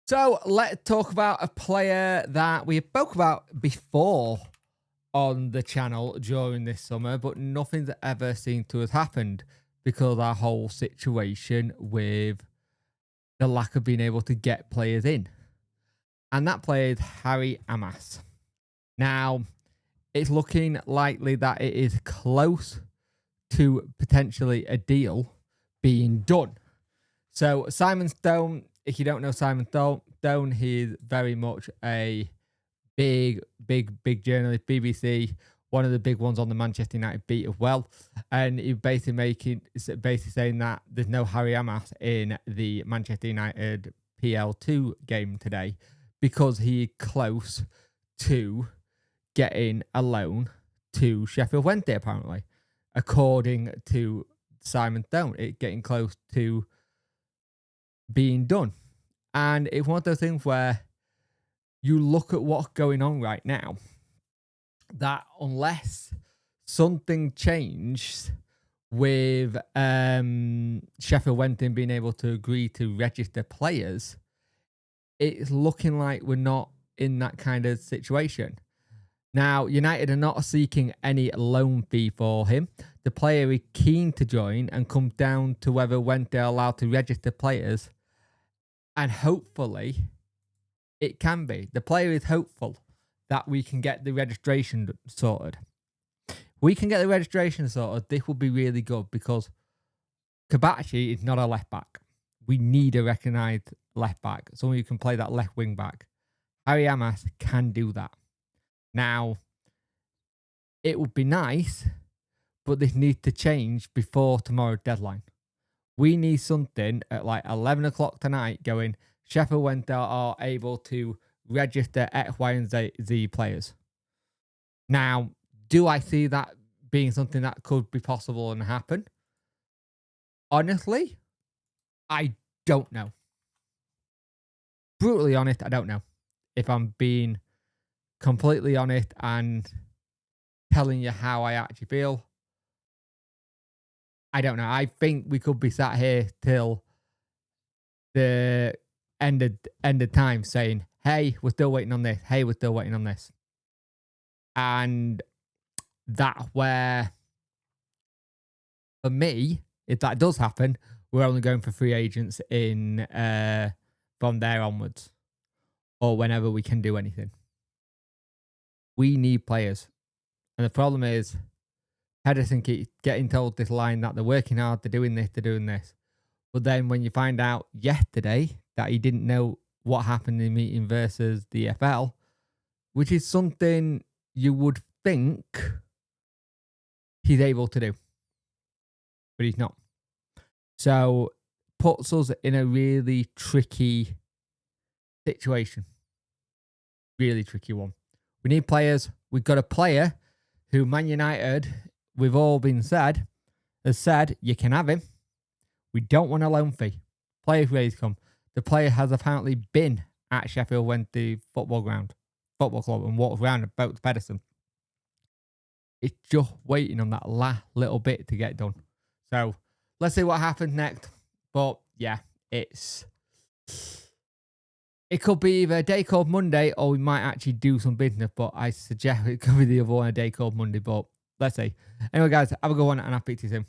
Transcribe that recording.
So let's talk about a player that we spoke about before on the channel during this summer, but nothing's ever seemed to have happened because of our whole situation with the lack of being able to get players in. And that player is Harry Amass. Now, it's looking likely that it is close to potentially a deal being done. So Simon Stone, if you don't know Simon Stone, he is very much a big journalist, BBC, one of the big ones on the Manchester United beat as well. And he's basically saying that there's no Harry Amass in the Manchester United PL2 game today because he's close to getting a loan to Sheffield Wednesday, apparently, according to Simon Stone. It's getting close to being done. And it's one of those things where you look at what's going on right now, that unless something changed with Sheffield Wednesday being able to agree to register players, it's looking like we're not in that kind of situation. Now, United are not seeking any loan fee for him. The player is keen to join and comes down to whether Wednesday are allowed to register players. And hopefully, it can be. The player is hopeful that we can get the registration sorted. We can get the registration sorted. This will be really good because Kabachi is not a left back. We need a recognised left back, someone who can play that left wing back. Harry Amass can do that. Now, it would be nice, but this needs to change before tomorrow's deadline. We need something at like 11 o'clock tonight going, Sheffield Wednesday are able to register X, Y, and Z players. Now, do I see that being something that could be possible and happen? Honestly, I don't know. Brutally honest, I don't know. If I'm being completely honest and telling you how I actually feel, I don't know. I think we could be sat here till the end of time saying, hey, we're still waiting on this. Hey, we're still waiting on this. And that's where, for me, if that does happen, we're only going for free agents in from there onwards, or whenever we can do anything. We need players. And the problem is, Pedersen keeps getting told this line that they're working hard, they're doing this. But then when you find out yesterday that he didn't know what happened in the meeting versus the FL, which is something you would think he's able to do. But he's not. So puts us in a really tricky situation. Really tricky one. We need players. We've got a player who Man United, we've all been said, has said, you can have him. We don't want a loan fee. Player's ready to come. The player has apparently been at Sheffield Wednesday football club and walked around and spoke to Pedersen. It's just waiting on that last little bit to get done. So let's see what happens next. But yeah, it could be either a day called Monday or we might actually do some business. But I suggest it could be the other one, a day called Monday. But let's see. Anyway, guys, have a good one and I'll speak to you soon.